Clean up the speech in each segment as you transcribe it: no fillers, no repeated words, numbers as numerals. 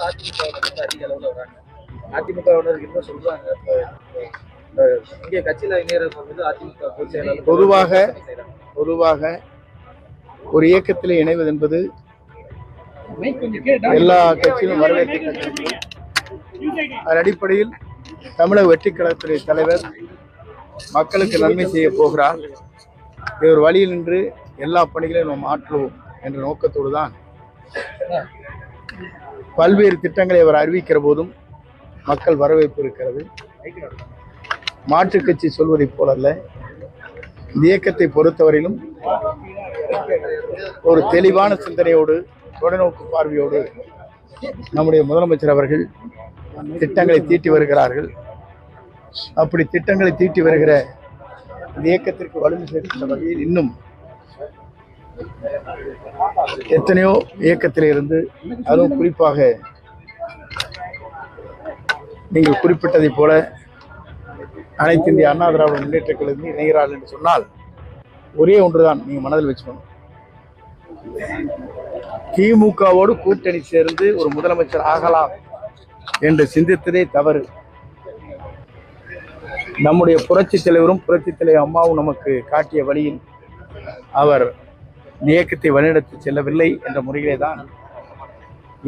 அதிமுக அதிக அளவுல வராங்க. அதிமுகவினர் இன்னும் சொல்றாங்க, இங்கே கட்சியில இணையறது அதிமுக பொதுச் செயலாளர் பொதுவாக ஒரு இயக்கத்தில் இணைவது என்பது எல்லா கட்சியிலும் வரவேற்கத்தக்கது. அதன் அடிப்படையில் தமிழக வெற்றிக் கழகத்துடைய தலைவர் மக்களுக்கு நன்மை செய்ய போகிறார். ஒரு வழியில் நின்று எல்லா பணிகளையும் நாம் ஆற்றுவோம் என்ற நோக்கத்தோடு தான் பல்வேறு திட்டங்களை அவர் அறிவிக்கிற போதும் மக்கள் வரவேற்பு இருக்கிறது. மாற்றுக் கட்சி சொல்வதைப் போலல்ல, இந்த இயக்கத்தை பொறுத்தவரையிலும் ஒரு தெளிவான சிந்தனையோடு தொலைநோக்கு பார்வையோடு நம்முடைய முதலமைச்சர் அவர்கள் திட்டங்களை தீட்டி வருகிறார்கள். அப்படி திட்டங்களை தீட்டி வருகிற இந்த இயக்கத்திற்கு வலிமை சேர்க்கின்ற வகையில் இன்னும் எத்தனையோ இயக்கத்தில் இருந்து, அதுவும் குறிப்பாக நீங்கள் குறிப்பிட்டதை போல அனைத்து இந்திய அண்ணா திராவிட முன்னேற்ற கழகத்தில் இணைகிறார்கள் என்று சொன்னால் ஒரே ஒன்றுதான் நீங்க மனதில் வச்சுக்கணும். திமுகவோடு கூட்டணி சேர்ந்து ஒரு முதலமைச்சர் ஆகலாம் என்று சிந்தித்ததே தவறு. நம்முடைய புரட்சி தலைவரும் புரட்சி தலைவர் அம்மாவும் நமக்கு காட்டிய வழியில் அவர் இயக்கத்தை வழிநடத்தி செல்லவில்லை என்ற முறையிலே தான்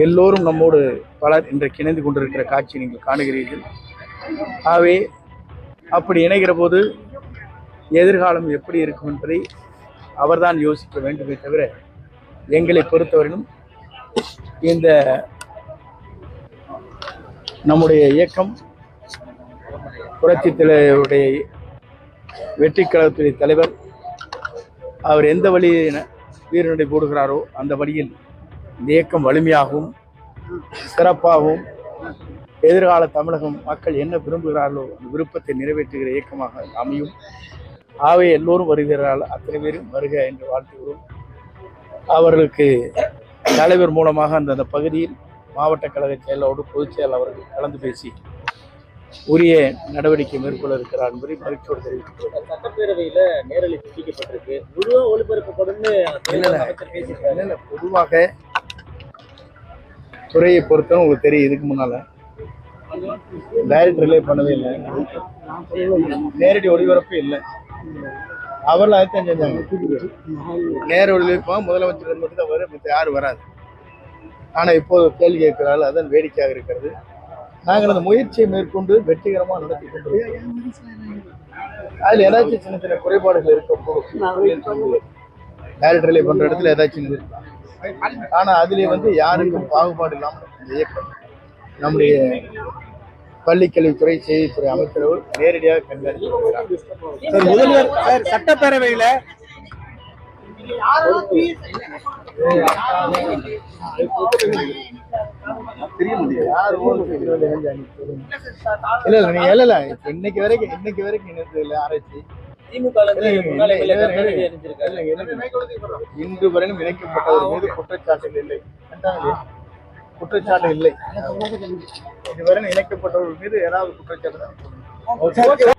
எல்லோரும் நம்மோடு பலர் இன்றைக்கு இணைந்து கொண்டிருக்கிற காட்சி நீங்கள் காணுகிறீர்கள். ஆகவே அப்படி இணைகிற போது எதிர்காலம் எப்படி இருக்கும் என்பதை அவர்தான் யோசிக்க வேண்டுமே தவிர, எங்களை பொறுத்தவரையிலும் இந்த நம்முடைய இயக்கம் புரட்சி தலைவருடைய வெற்றிக் கழகத்துடைய தலைவர் அவர் எந்த வழியை வீரநடை போடுகிறாரோ அந்த வழியில் இந்த இயக்கம் வலிமையாகவும் சிறப்பாகவும் எதிர்கால தமிழகம் மக்கள் என்ன விரும்புகிறார்களோ அந்த விருப்பத்தை நிறைவேற்றுகிற இயக்கமாக அமையும். ஆகவே எல்லோரும் வருகிறார்கள், அத்தனை பேரும் வருக என்று வாழ்த்துகிறோம். அவர்களுக்கு தலைவர் மூலமாக அந்த பகுதியில் மாவட்ட கழக செயலரோடு பொதுச் செயலாளர் அவர்கள் கலந்து பேசி உரிய நடவடிக்கை மேற்கொள்ள இருக்கிறார் என்பதை மகிழ்ச்சியோடு தெரிவித்துள்ளோம். சட்டப்பேரவையில நேரலை துண்டிக்கப்பட்டிருக்கு, முழு ஒளிபரப்பப்படும். பொதுவாக துறையை பொறுத்தவரை உங்களுக்கு தெரியும், இதுக்கு முன்னால டைரக்ட் ரிலே பண்ணவே இல்லை, நேரடி ஒளிபரப்பு இல்லை. அவர்கள் அதுதான் செஞ்சாங்க. நேர ஒளிபரப்பாக முதலமைச்சர் மட்டும் தான் வரும், மற்ற யாரும் வராது. ஆனால் இப்போது கேள்வி கேட்கிறார்கள், அதன் வேடிக்கையாக இருக்கிறது. நாங்கள் அந்த முயற்சியை மேற்கொண்டு வெற்றிகரமாக நடத்தி கொண்டிருக்கிறோம். அதில் ஏதாச்சும் சின்ன சின்ன குறைபாடுகள் இருக்க டைரக்ட் ரிலே பண்ற இடத்துல ஏதாச்சும் இருக்கலாம். ஆனால் அதிலே யாருக்கும் பாகுபாடு இல்லாமல் இந்த இயக்கம் நம்முடைய பள்ளிக்கல்வித்துறை செய்தித்துறை அமைச்சர்கள் நேரடியாக கண்காணிக்கிறார். முதல்வர் சட்டப்பேரவையில இன்னைக்கு வரைக்கும் ஆராய்ச்சி இன்று வரையிலும் இணைக்கப்பட்டவர் மீது குற்றச்சாட்டுகள் இல்லை. இதுவரை இணைக்கப்பட்டவர்கள் மீது ஏதாவது குற்றச்சாட்டு